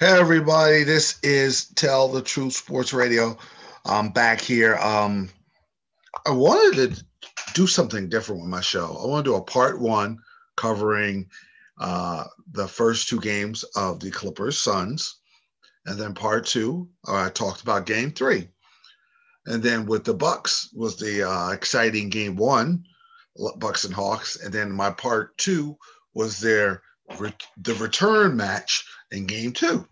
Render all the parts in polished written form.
Hey everybody, this is Tell the Truth Sports Radio. I'm back here. I wanted to do something different with my show. I want to do a part one covering the first two games of the Clippers Suns, and then part two, I talked about game three, and then with the Bucks was the exciting game one, Bucks and Hawks, and then my part two was the return match in game two.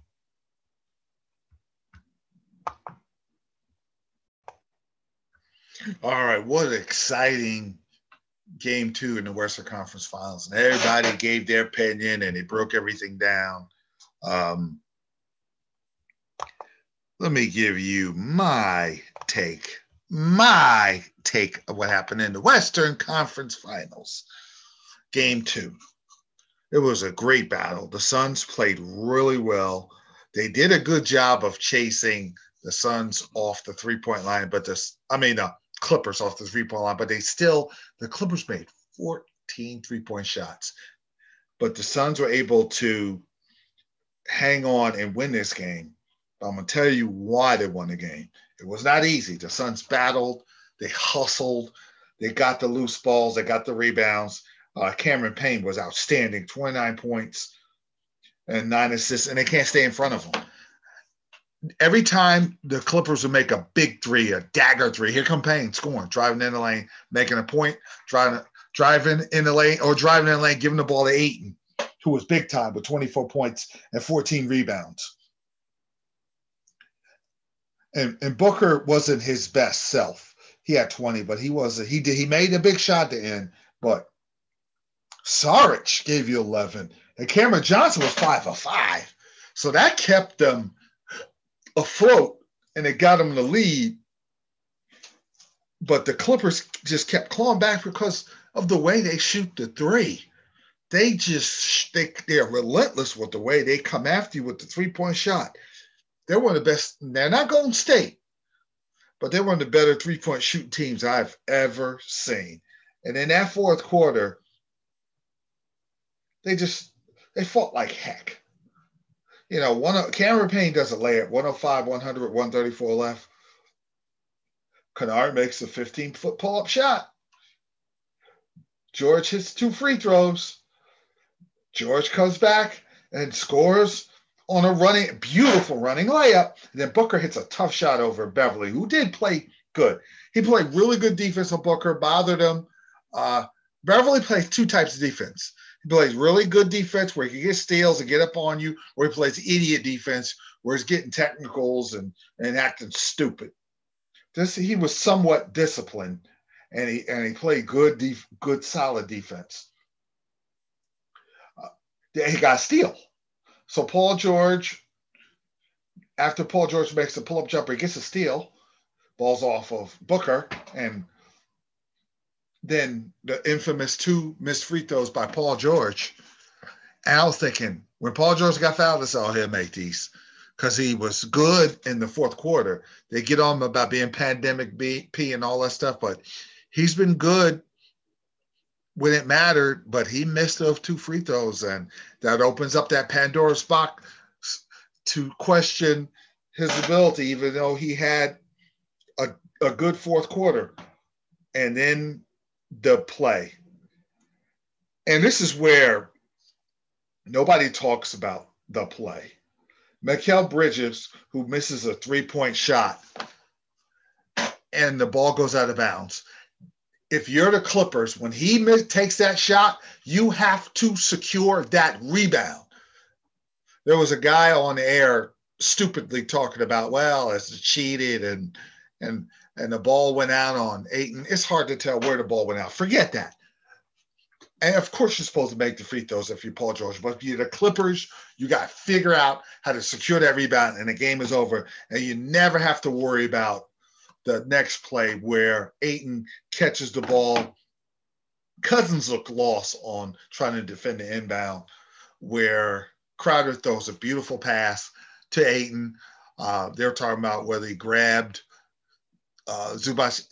All right, what an exciting game two in the Western Conference Finals, and everybody gave their opinion and they broke everything down. Um, Let me give you my take of what happened in the Western Conference Finals, game two. It was a great battle. The Suns played really well. They did a good job of chasing the Suns off the 3-point line, but Clippers off the 3-point line, but the Clippers made 14 3-point shots. But the Suns were able to hang on and win this game. I'm going to tell you why they won the game. It was not easy. The Suns battled, they hustled, they got the loose balls, they got the rebounds. Cameron Payne was outstanding, 29 points and 9 assists, and they can't stay in front of him. Every time the Clippers would make a big three, a dagger three, here come Payne scoring, driving in the lane, making a point, driving in the lane, or driving in the lane, giving the ball to Ayton, who was big time with 24 points and 14 rebounds. And Booker wasn't his best self. He had 20, but he made a big shot at the end, but Saric gave you 11, and Cameron Johnson was 5 of 5. So that kept them afloat, and it got them the lead. But the Clippers just kept clawing back because of the way they shoot the three. They're relentless with the way they come after you with the 3-point shot. They're one of the best. They're not Golden State, but they're one of the better 3-point shooting teams I've ever seen. And in that fourth quarter, they fought like heck. Cameron Payne does a layup, 105, 100, 134 left. Kennard makes a 15-foot pull-up shot. George hits 2 free throws. George comes back and scores on a beautiful running layup. And then Booker hits a tough shot over Beverly, who did play good. He played really good defense on Booker, bothered him. Beverly plays 2 types of defense. He plays really good defense where he can get steals and get up on you, or he plays idiot defense where he's getting technicals and acting stupid. He was somewhat disciplined, and he played good, solid defense. He got a steal. So after Paul George makes a pull-up jumper, he gets a steal, balls off of Booker, and then the infamous 2 missed free throws by Paul George. And I was thinking, when Paul George got fouled, I said, oh, he'll make these, because he was good in the fourth quarter. They get on him about being pandemic P and all that stuff, but he's been good when it mattered, but he missed those 2 free throws, and that opens up that Pandora's box to question his ability, even though he had a good fourth quarter. And then the play. And this is where nobody talks about the play. Mikal Bridges, who misses a 3-point shot, and the ball goes out of bounds. If you're the Clippers, when he takes that shot, you have to secure that rebound. There was a guy on the air stupidly talking about, well, it's cheated and the ball went out on Ayton. It's hard to tell where the ball went out. Forget that. And of course, you're supposed to make the free throws if you're Paul George. But if you're the Clippers, you got to figure out how to secure that rebound, and the game is over. And you never have to worry about the next play where Ayton catches the ball. Cousins looked lost on trying to defend the inbound, where Crowder throws a beautiful pass to Ayton. They're talking about whether he grabbed Zubac.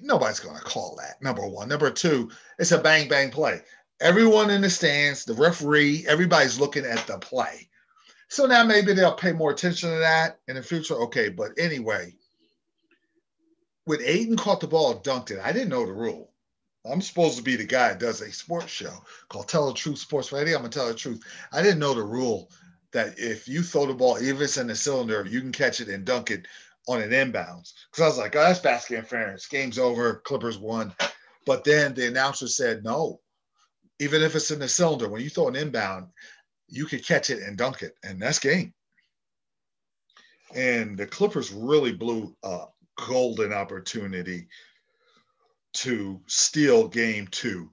Nobody's going to call that, number one. Number two, it's a bang-bang play. Everyone in the stands, the referee, everybody's looking at the play. So now maybe they'll pay more attention to that in the future. Okay, but anyway, when Aiden caught the ball and dunked it, I didn't know the rule. I'm supposed to be the guy that does a sports show called Tell the Truth Sports Radio. I'm going to tell the truth. I didn't know the rule that if you throw the ball, even if it's in the cylinder, you can catch it and dunk it on an inbounds. Because I was like, oh, that's basket interference. Game's over. Clippers won. But then the announcer said, no, even if it's in the cylinder, when you throw an inbound, you could catch it and dunk it. And that's game. And the Clippers really blew a golden opportunity to steal game 2.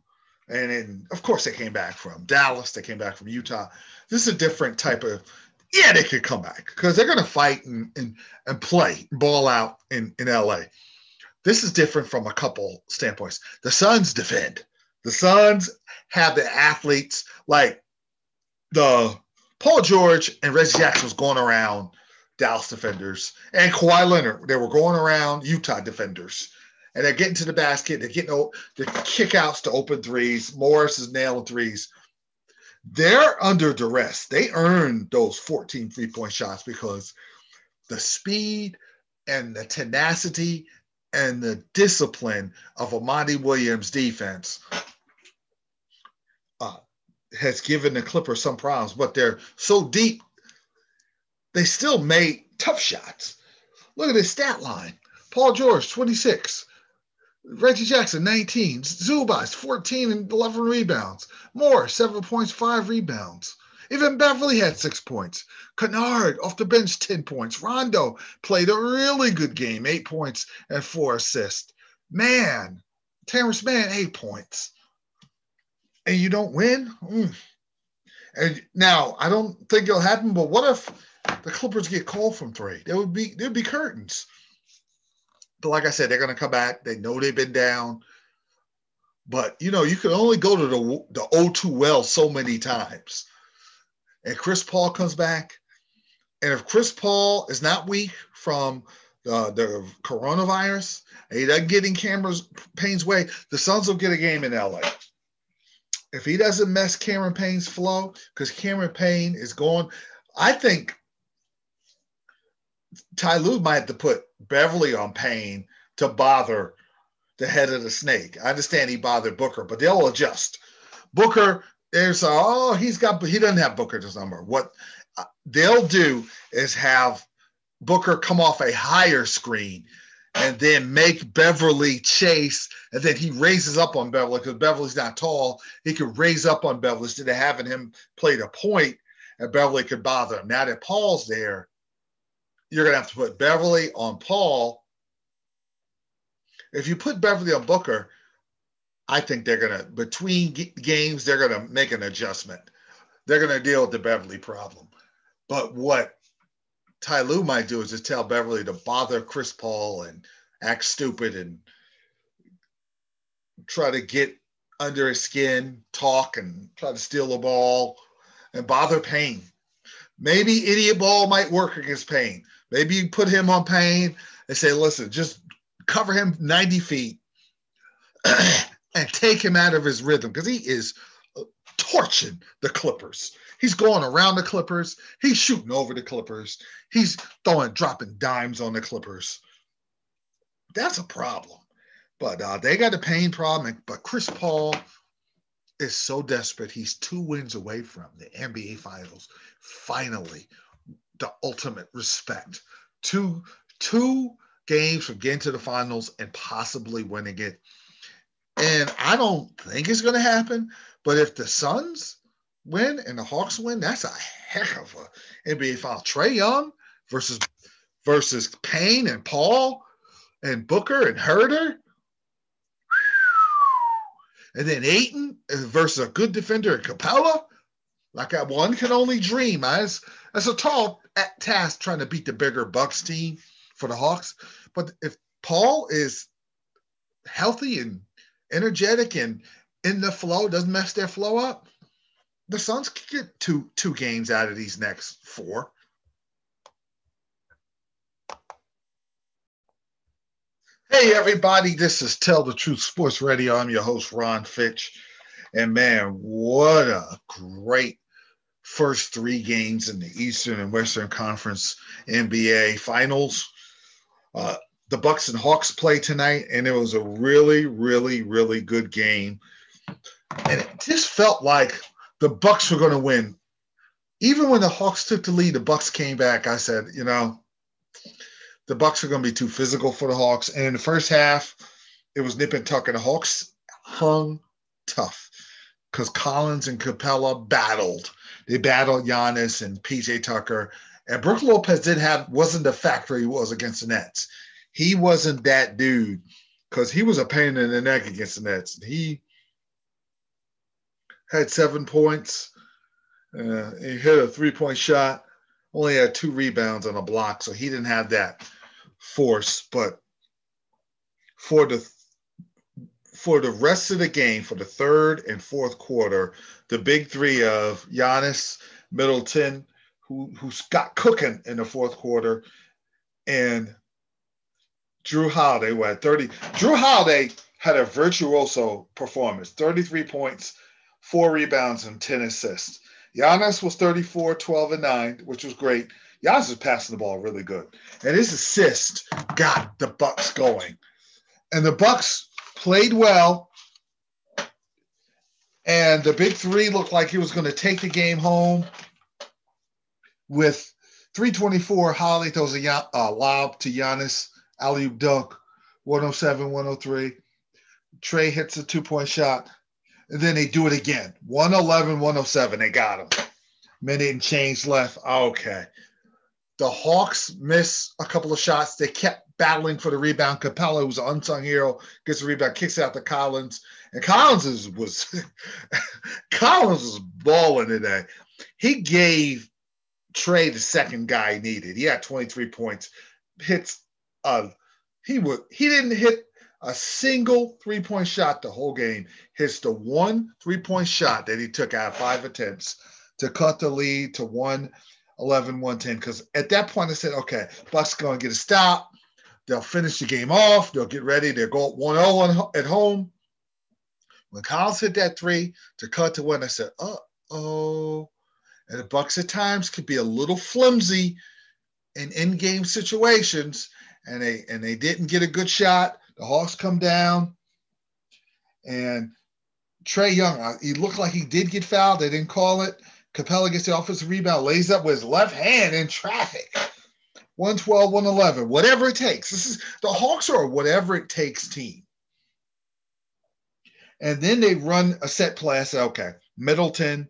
And then, of course, they came back from Dallas. They came back from Utah. This is a different type of, yeah, they could come back because they're going to fight and play, ball out in LA. This is different from a couple standpoints. The Suns defend. The Suns have the athletes like the Paul George and Reggie Jackson was going around Dallas defenders, and Kawhi Leonard, they were going around Utah defenders. And they're getting to the basket. They're getting the kickouts to open threes. Morris is nailing threes. They're under duress. They earned those 14 3-point shots because the speed and the tenacity and the discipline of a Monty Williams defense has given the Clippers some problems. But they're so deep, they still made tough shots. Look at this stat line. Paul George, 26. Reggie Jackson, 19. Zubac, 14 and 11 rebounds. Moore, 7 points, 5 rebounds. Even Beverly had 6 points. Kennard, off the bench, 10 points. Rondo played a really good game, 8 points and 4 assists. Terrence Mann, 8 points. And you don't win? And now, I don't think it'll happen, but what if the Clippers get called from 3? There'd be curtains. But like I said, they're going to come back. They know they've been down. But, you can only go to the O2 well so many times. And Chris Paul comes back. And if Chris Paul is not weak from the coronavirus, and he doesn't get in Cameron Payne's way, the Suns will get a game in LA. If he doesn't mess Cameron Payne's flow, because Cameron Payne is going, I think Ty Lue might have to put Beverly on Payne to bother the head of the snake. I understand he bothered Booker, but they'll adjust. Booker, he doesn't have Booker's number. What they'll do is have Booker come off a higher screen and then make Beverly chase, and then he raises up on Beverly because Beverly's not tall. He could raise up on Beverly instead of having him play the point, and Beverly could bother him. Now that Paul's there, you're going to have to put Beverly on Paul. If you put Beverly on Booker, I think they're going to, between games, they're going to make an adjustment. They're going to deal with the Beverly problem. But what Ty Lue might do is just tell Beverly to bother Chris Paul and act stupid and try to get under his skin, talk and try to steal the ball and bother Payne. Maybe idiot ball might work against Payne. Maybe you put him on Payne and say, listen, just cover him 90 feet and take him out of his rhythm because he is torching the Clippers. He's going around the Clippers. He's shooting over the Clippers. He's dropping dimes on the Clippers. That's a problem. But they got a Payne problem. But Chris Paul is so desperate. He's 2 wins away from the NBA Finals. Finally, the ultimate respect. Two games from getting to the finals and possibly winning it. And I don't think it's going to happen. But if the Suns win and the Hawks win, that's a heck of a NBA final. Trae Young versus Payne and Paul and Booker and Herter. And then Ayton versus a good defender in Capella. Like one can only dream. That's a tall task trying to beat the bigger Bucks team for the Hawks. But if Paul is healthy and energetic and in the flow, doesn't mess their flow up, the Suns could get two games out of these next 4. Hey, everybody, this is Tell the Truth Sports Radio. I'm your host, Ron Fitch. And, man, what a great first three games in the Eastern and Western Conference NBA Finals. The Bucks and Hawks play tonight, and it was a really, really, really good game. And it just felt like the Bucks were going to win. Even when the Hawks took the lead, the Bucks came back. I said, the Bucks are going to be too physical for the Hawks. And in the first half, it was nip and tuck, and the Hawks hung tough because Collins and Capella battled. They battled Giannis and PJ Tucker. And Brook Lopez wasn't the factor he was against the Nets. He wasn't that dude because he was a pain in the neck against the Nets. He had 7 points. He hit a 3-point shot, only had 2 rebounds on a block, so he didn't have that force. But for the rest of the game, for the third and fourth quarter, the big three of Giannis, Middleton, who got cooking in the fourth quarter, and Drew Holiday were at 30. Drew Holiday had a virtuoso performance, 33 points, 4 rebounds, and 10 assists. Giannis was 34, 12, and 9, which was great. Giannis was passing the ball really good. And his assist got the Bucks going. And the Bucks played well. And the big three looked like he was going to take the game home. With 3:24, Holiday throws a lob to Giannis, alley-oop dunk, 107-103. Trey hits a 2-point shot. And then they do it again. 111-107. They got him. Minute and change left. Okay. The Hawks miss a couple of shots. They kept battling for the rebound. Capella, who's an unsung hero, gets the rebound, kicks out to Collins. And Collins was balling today. He gave Trey the second guy he needed. He had 23 points. He didn't hit a single 3-point shot the whole game. Hits the one 3-point shot that he took out of 5 attempts to cut the lead to 111-110. Because at that point I said, okay, Bucks going to get a stop. They'll finish the game off. They'll get ready. They'll go 1-0 at home. When Collins hit that 3 to cut to 1, I said, uh-oh. And the Bucks at times could be a little flimsy in in-game situations, and they didn't get a good shot. The Hawks come down, and Trae Young, he looked like he did get fouled. They didn't call it. Capella gets the offensive rebound, lays up with his left hand in traffic. 112-111, whatever it takes. The Hawks are a whatever it takes team. And then they run a set play. I said, okay, Middleton,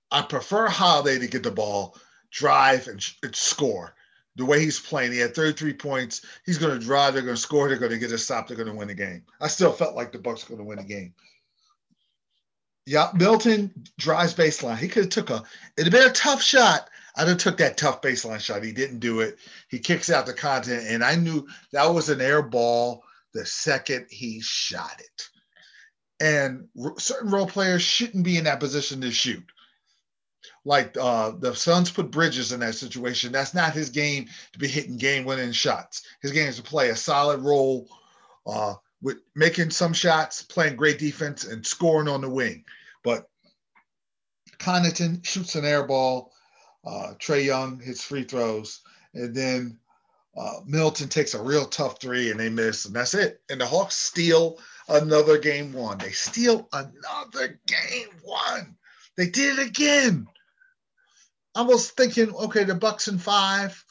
I prefer Holiday to get the ball, drive, and score. The way he's playing, he had 33 points. He's going to drive. They're going to score. They're going to get a stop. They're going to win the game. I still felt like the Bucks were going to win the game. Yeah, Milton drives baseline. He could have it'd have been a tough shot. I'd have took that tough baseline shot. He didn't do it. He kicks out the content, and I knew that was an air ball the second he shot it. And certain role players shouldn't be in that position to shoot. Like the Suns put Bridges in that situation. That's not his game to be hitting game-winning shots. His game is to play a solid role with making some shots, playing great defense, and scoring on the wing. But Connaughton shoots an air ball. Trae Young hits free throws. And then Milton takes a real tough 3, and they miss. And that's it. And the Hawks steal another game 1. They steal another game 1. They did it again. I was thinking, okay, the Bucks in 5,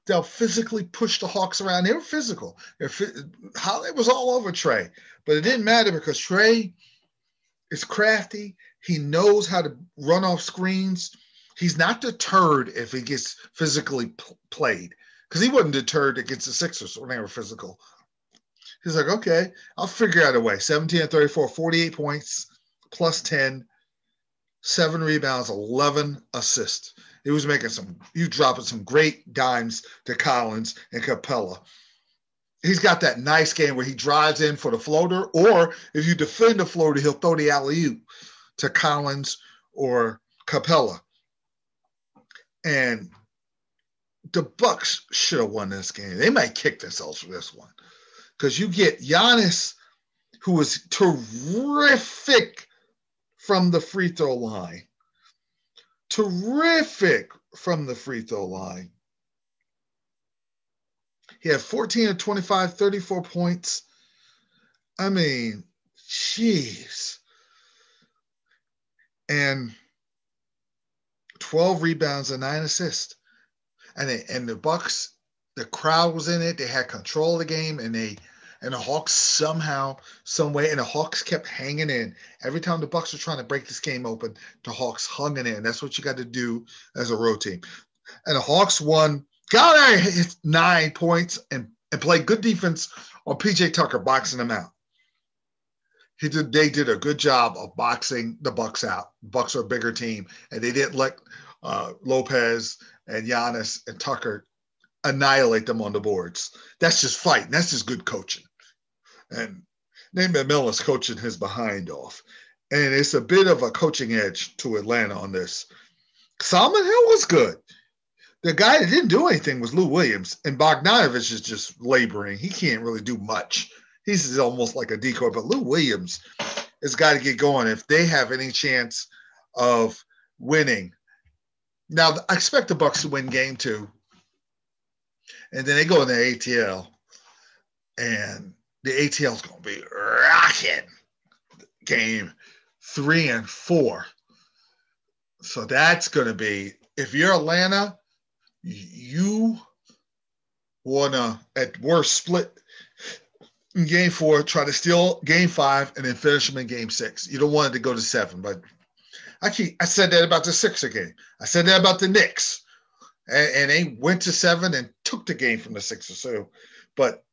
they'll physically push the Hawks around. They were physical. It was all over Trae, but it didn't matter because Trae is crafty. He knows how to run off screens. He's not deterred if he gets physically played because he wasn't deterred against the Sixers when they were physical. He's like, okay, I'll figure out a way. 17-34, 48 points, plus 10. 7 rebounds, 11 assists. He was dropping some great dimes to Collins and Capella. He's got that nice game where he drives in for the floater, or if you defend the floater, he'll throw the alley-oop to Collins or Capella. And the Bucks should have won this game. They might kick themselves for this one because you get Giannis, who was terrific from the free throw line. terrific from the free throw line. He had 14 of 25, 34 points. I mean, jeez. And 12 rebounds and 9 assists. And the Bucks, the crowd was in it. They had control of the game, and the Hawks somehow, some way, and the Hawks kept hanging in. Every time the Bucks were trying to break this game open, the Hawks hung in. That's what you got to do as a road team. And the Hawks won. Got there 9 points and played good defense on PJ Tucker, boxing them out. They did a good job of boxing the Bucks out. The Bucks are a bigger team, and they didn't let Lopez and Giannis and Tucker annihilate them on the boards. That's just fighting. That's just good coaching. And Nate McMillan's coaching his behind off. And it's a bit of a coaching edge to Atlanta on this. Solomon Hill was good. The guy that didn't do anything was Lou Williams, and Bogdanovich is just laboring. He can't really do much. He's almost like a decoy, but Lou Williams has got to get going if they have any chance of winning. Now, I expect the Bucks to win game 2, and then they go in the ATL, and the ATL is going to be rocking game 3 and 4. So that's going to be, if you're Atlanta, you want to, at worst, split in game 4, try to steal game 5, and then finish them in game 6. You don't want it to go to 7, but I said that about the Sixer game. I said that about the Knicks. And they went to 7 and took the game from the Sixers. So, but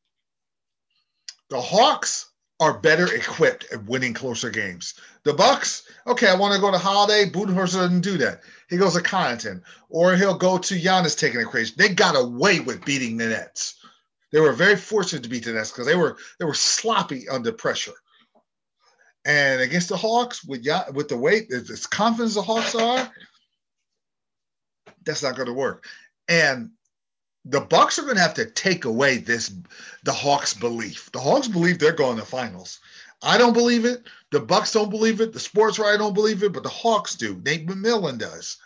the Hawks are better equipped at winning closer games. The Bucks, okay, I want to go to Holiday. Budenholzer doesn't do that. He goes to Connaughton, or he'll go to Giannis taking a crazy. They got away with beating the Nets. They were very fortunate to beat the Nets because they were sloppy under pressure. And against the Hawks, with the weight, as confident as the Hawks are, that's not going to work. And the Bucks are going to have to take away the Hawks' belief. The Hawks believe they're going to finals. I don't believe it. The Bucks don't believe it. The sports writer don't believe it, but the Hawks do. Nate McMillan does.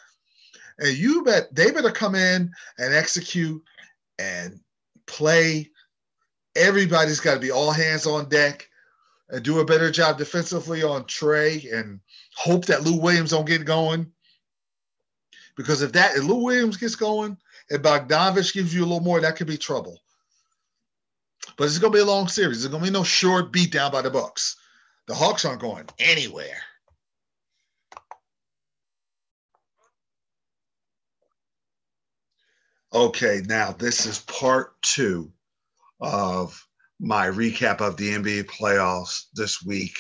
And you bet they better come in and execute and play. Everybody's got to be all hands on deck and do a better job defensively on Trey and hope that Lou Williams don't get going. Because if Lou Williams gets going and Bogdanovich gives you a little more, that could be trouble. But it's going to be a long series. There's going to be no short beat down by the Bucks. The Hawks aren't going anywhere. Okay, now this is part 2 of my recap of the NBA playoffs this week.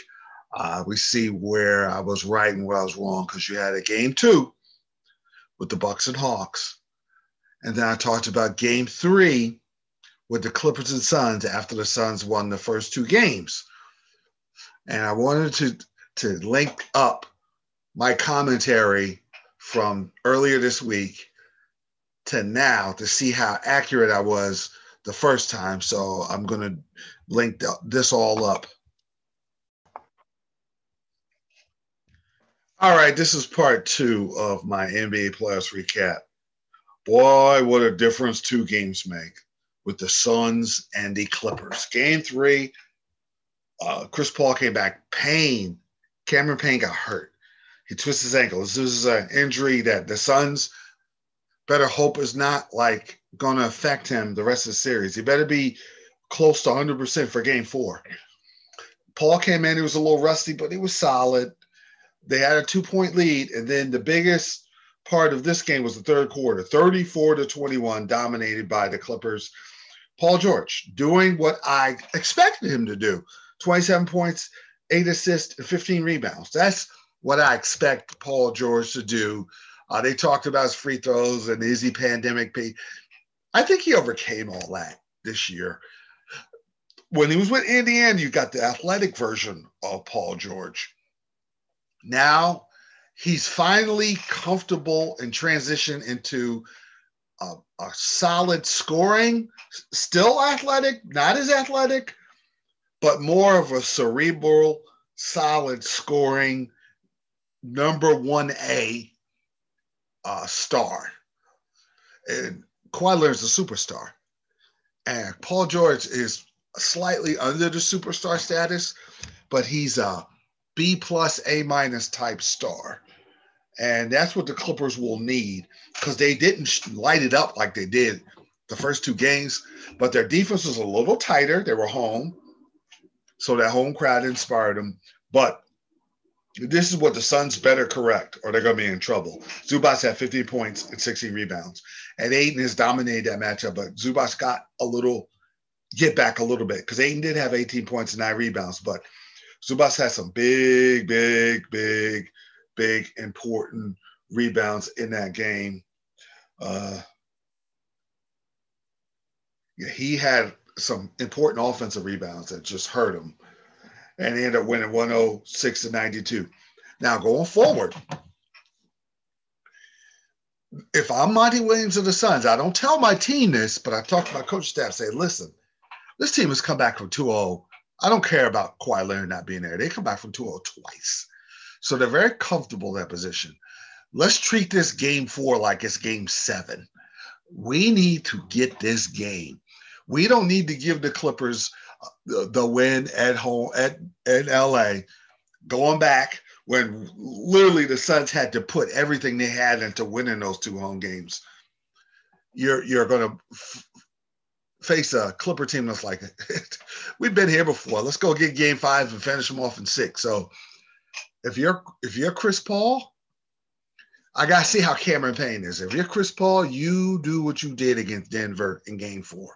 We see where I was right and where I was wrong because you had a game 2 with the Bucks and Hawks. And then I talked about game 3 with the Clippers and Suns after the Suns won the first 2 games. And I wanted to link up my commentary from earlier this week to now to see how accurate I was the first time. So I'm going to link this all up. All right, this is part 2 of my NBA playoffs recap. Boy, what a difference 2 games make with the Suns and the Clippers. Game 3, Chris Paul came back. Cameron Payne got hurt. He twisted his ankle. This is an injury that the Suns better hope is not like going to affect him the rest of the series. He better be close to 100% for game 4. Paul came in. He was a little rusty, but he was solid. They had a 2-point lead, and then the biggest part of this game was the third quarter, 34-21, dominated by the Clippers. Paul George doing what I expected him to do, 27 points, 8 assists, and 15 rebounds. That's what I expect Paul George to do. They talked about his free throws and is he pandemic. I think he overcame all that this year. When he was with Indiana, you got the athletic version of Paul George. Now he's finally comfortable in transition into a solid scoring, still athletic, not as athletic, but more of a cerebral, solid scoring number 1A star, and Kawhi Leonard's a superstar, and Paul George is slightly under the superstar status, but he's a B plus A minus type star. And that's what the Clippers will need because they didn't light it up like they did the first two games, but their defense was a little tighter. They were home, so that home crowd inspired them. But this is what the Suns better correct, or they're going to be in trouble. Zubac had 50 points and 16 rebounds. And Aiden has dominated that matchup, but Zubac got a little get back a little bit because Aiden did have 18 points and 9 rebounds, but Zubac had some big important rebounds in that game. Yeah, he had some important offensive rebounds that just hurt him, and he ended up winning 106-92. Now going forward, if I'm Monty Williams of the Suns, I don't tell my team this, but I talk to my coach staff, say, listen, this team has come back from 2-0. I don't care about Kawhi Leonard not being there. They come back from 2-0 twice. So they're very comfortable in that position. Let's treat this game 4 like it's game 7. We need to get this game. We don't need to give the Clippers the win at home at LA, going back when literally the Suns had to put everything they had into winning those 2 home games. You're going to face a Clipper team that's like, we've been here before. Let's go get game 5 and finish them off in 6. So if you're Chris Paul, I got to see how Cameron Payne is. If you're Chris Paul, you do what you did against Denver in game 4.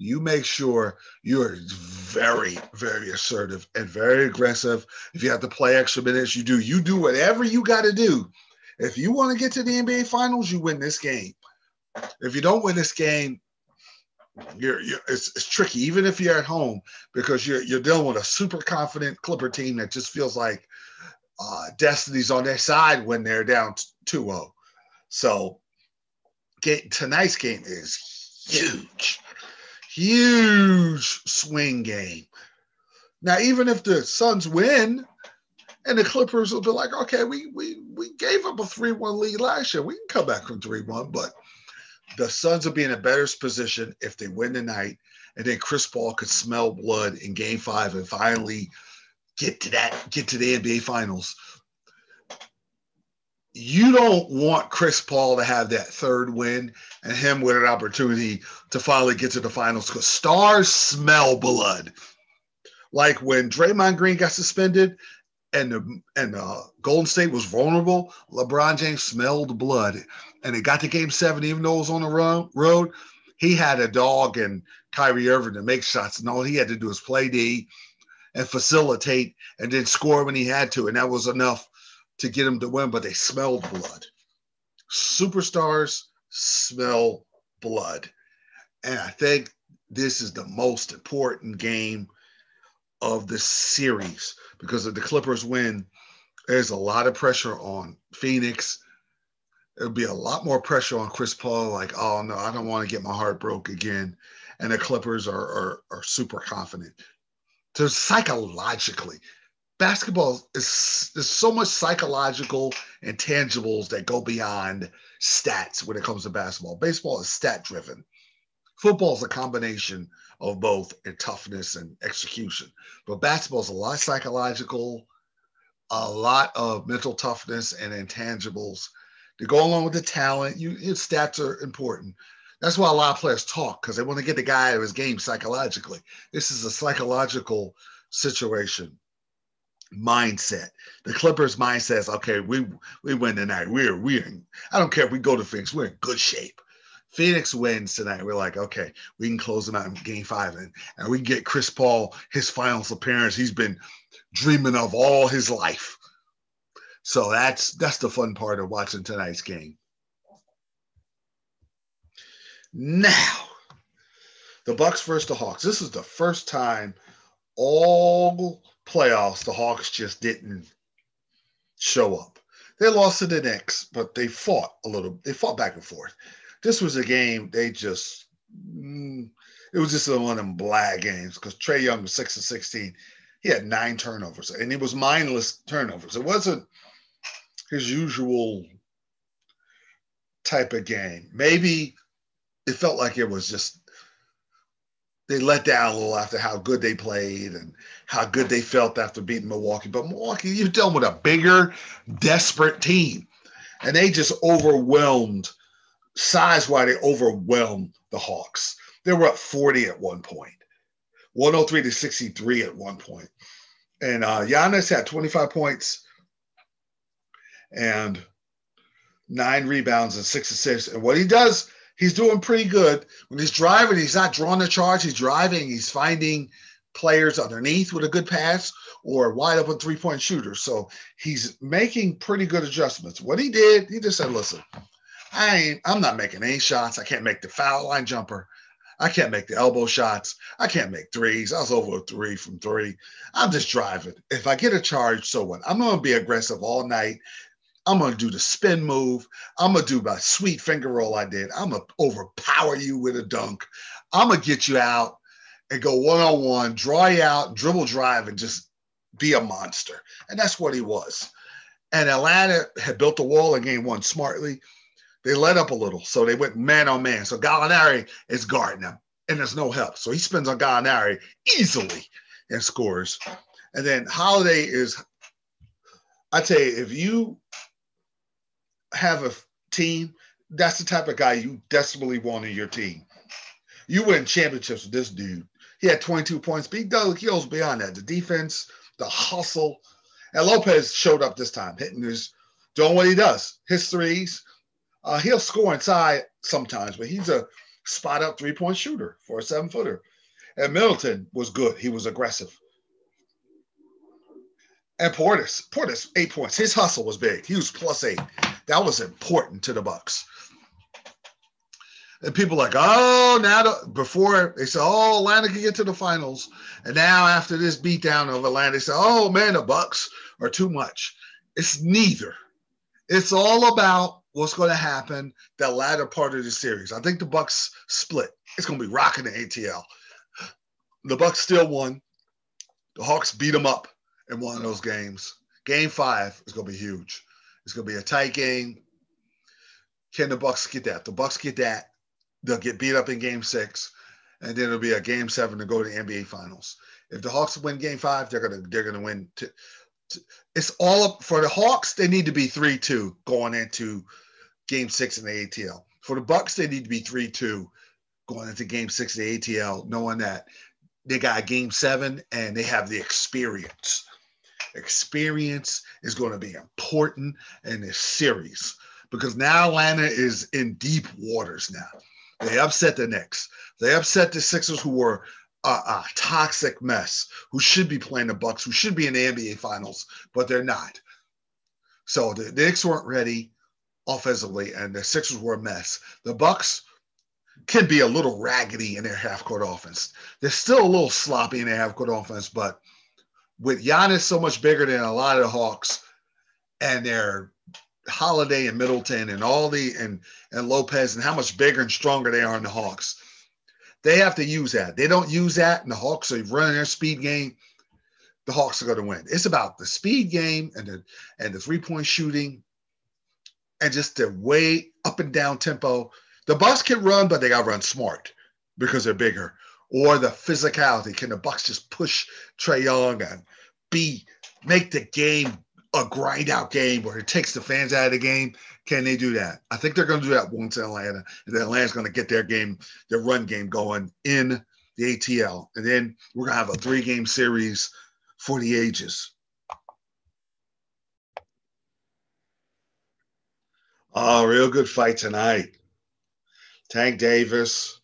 You make sure you're very, very assertive and very aggressive. If you have to play extra minutes, you do. You do whatever you got to do. If you want to get to the NBA Finals, you win this game. If you don't win this game, it's tricky, even if you're at home, because you're dealing with a super confident Clipper team that just feels like destiny's on their side when they're down 2-0. So tonight's game is huge swing game. Now, even if the Suns win and the Clippers will be like, okay, we gave up a 3-1 lead last year. We can come back from 3-1, but the Suns will be in a better position if they win tonight, and then Chris Paul could smell blood in game 5 and finally get to the NBA Finals. You don't want Chris Paul to have that third win and him with an opportunity to finally get to the finals, because stars smell blood. Like when Draymond Green got suspended and Golden State was vulnerable, LeBron James smelled blood, and it got to game 7, even though it was on the road. He had a dog and Kyrie Irving to make shots, and all he had to do was play D and facilitate and then score when he had to, and that was enough to get him to win, but they smelled blood. Superstars smell blood. And I think this is the most important game of the series, because if the Clippers win, there's a lot of pressure on Phoenix. There'll be a lot more pressure on Chris Paul, like, oh, no, I don't want to get my heart broke again. And the Clippers are super confident. So psychologically, basketball is so much psychological intangibles that go beyond stats when it comes to basketball. Baseball is stat driven. Football is a combination of both in toughness and execution. But basketball is a lot psychological, a lot of mental toughness and intangibles to go along with the talent. Your stats are important. That's why a lot of players talk, because they want to get the guy out of his game psychologically. This is a psychological situation. Mindset. The Clippers' mindset is, okay, we win tonight. I don't care if we go to Phoenix, we're in good shape. Phoenix wins tonight. We're like, okay, we can close them out in game 5, and we can get Chris Paul his finals appearance he's been dreaming of all his life. So that's the fun part of watching tonight's game. Now, the Bucks versus the Hawks. This is the first time all playoffs the Hawks just didn't show up. They lost to the Knicks, but they fought a little. They fought back and forth. This was a game it was just one of them blag games, because Trae Young was 6 of 16. He had 9 turnovers, and it was mindless turnovers. It wasn't his usual type of game. Maybe it felt like it was just they let down a little after how good they played and how good they felt after beating Milwaukee. But Milwaukee, you're dealing with a bigger, desperate team. And they just overwhelmed, size-wise, they overwhelmed the Hawks. They were up 40 at one point, 103-63 at one point. And Giannis had 25 points and 9 rebounds and 6 assists. And what he does, he's doing pretty good. When he's driving, he's not drawing the charge. He's driving. He's finding players underneath with a good pass or wide open three-point shooters. So he's making pretty good adjustments. What he did, he just said, listen, I'm not making any shots. I can't make the foul line jumper. I can't make the elbow shots. I can't make threes. I was over 3 from 3. I'm just driving. If I get a charge, so what? I'm going to be aggressive all night. I'm going to do the spin move. I'm going to do my sweet finger roll I did. I'm going to overpower you with a dunk. I'm going to get you out and go one-on-one, draw you out, dribble drive, and just be a monster. And that's what he was. And Atlanta had built the wall in game 1 smartly. They let up a little, so they went man-on-man. So Gallinari is guarding him, and there's no help. So he spins on Gallinari easily and scores. And then Holiday is, I tell you, if you have a team, that's the type of guy you desperately want on your team. You win championships with this dude. He had 22 points, but he goes beyond that. The defense, the hustle. And Lopez showed up this time, doing what he does. His threes. He'll score inside sometimes, but he's a spot-up three-point shooter for a 7-footer. And Middleton was good. He was aggressive. And Portis, 8 points. His hustle was big. He was +8. That was important to the Bucks. And people like, before they said, Atlanta can get to the finals. And now after this beatdown of Atlanta, they say, the Bucks are too much. It's neither. It's all about what's going to happen the latter part of the series. I think the Bucks split. It's going to be rocking the ATL. The Bucks still won. The Hawks beat them up in one of those games. Game 5 is going to be huge. It's going to be a tight game. Can the Bucks get that? The Bucks get that. They'll get beat up in game 6, and then it'll be a game 7 to go to the NBA Finals. If the Hawks win game 5, they're gonna win. It's all up for the Hawks. They need to be 3-2 going into game 6 in the ATL. For the Bucks, they need to be 3-2 going into game 6 in the ATL, knowing that they got game 7 and they have the experience. Experience is going to be important in this series because now Atlanta is in deep waters now. They upset the Knicks. They upset the Sixers, who were a toxic mess, who should be playing the Bucks, who should be in the NBA Finals, but they're not. So the Knicks weren't ready offensively, and the Sixers were a mess. The Bucks can be a little raggedy in their half-court offense. They're still a little sloppy in their half-court offense, but with Giannis so much bigger than a lot of the Hawks, and their Holiday and Middleton and and Lopez, and how much bigger and stronger they are in the Hawks, they have to use that. They don't use that, and the Hawks are running their speed game. The Hawks are going to win. It's about the speed game and the three-point shooting and just the way up and down tempo. The Bucks can run, but they got to run smart because they're bigger. Or the physicality. Can the Bucks just push Trae Young and make the game a grind-out game where it takes the fans out of the game? Can they do that? I think they're going to do that once in Atlanta. And then Atlanta's going to get their run game going in the ATL. And then we're going to have a 3-game series for the ages. Oh, real good fight tonight. Tank Davis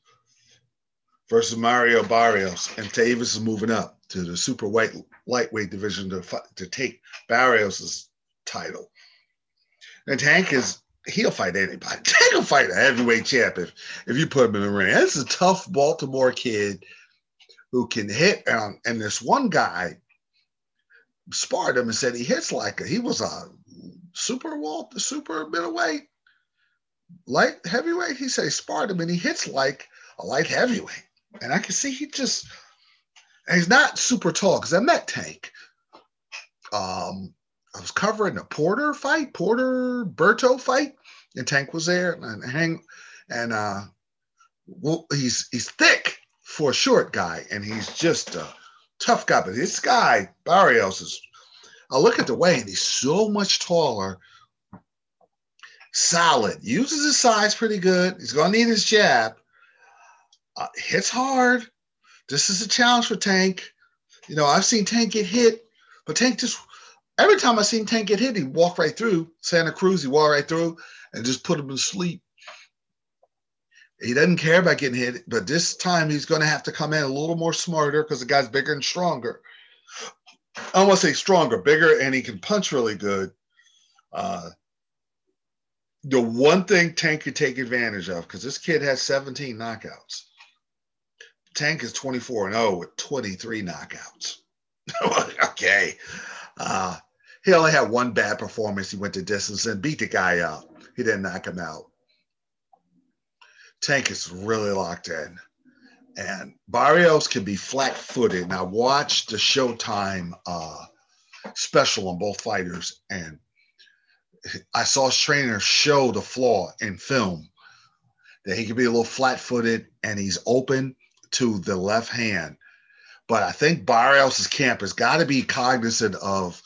versus Mario Barrios. And Davis is moving up to the super lightweight division to take Barrios' title. And Tank he'll fight anybody. Tank will fight a heavyweight champ if you put him in the ring. This is a tough Baltimore kid who can hit. And this one guy sparred him and said he was a super middleweight, light heavyweight. He said he sparred him and he hits like a light heavyweight. And I can see and he's not super tall because I met Tank. I was covering the Porter Berto fight and Tank was there and well, he's thick for a short guy, and he's just a tough guy. But this guy Barrios is. I look at the way, and he's so much taller. Solid. Uses his size pretty good. He's going to need his jab. Hits hard. This is a challenge for Tank. You know, I've seen Tank get hit, but Tank just every time I've seen Tank get hit, he walked right through Santa Cruz. He walked right through and just put him to sleep. He doesn't care about getting hit, but this time he's going to have to come in a little more smarter because the guy's bigger and stronger. I don't want to say stronger, bigger, and he can punch really good. The one thing Tank could take advantage of, because this kid has 17 knockouts. Tank is 24-0 with 23 knockouts. Okay. He only had one bad performance. He went the distance and beat the guy up. He didn't knock him out. Tank is really locked in. And Barrios can be flat-footed. And I watched the Showtime special on both fighters, and I saw his trainer show the flaw in film that he can be a little flat-footed and he's open to the left hand. But I think Barrios' camp has got to be cognizant of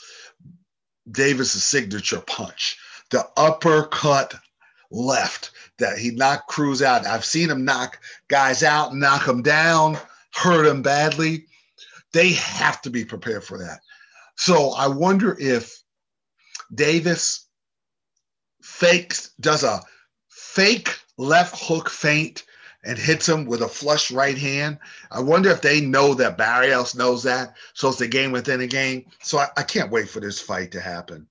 Davis's signature punch, the uppercut left that he knocked Cruz out. I've seen him knock guys out, knock them down, hurt them badly. They have to be prepared for that. So I wonder if Davis does a fake left hook feint and hits him with a flush right hand. I wonder if they know that Barrios knows that. So it's a game within a game. So I can't wait for this fight to happen.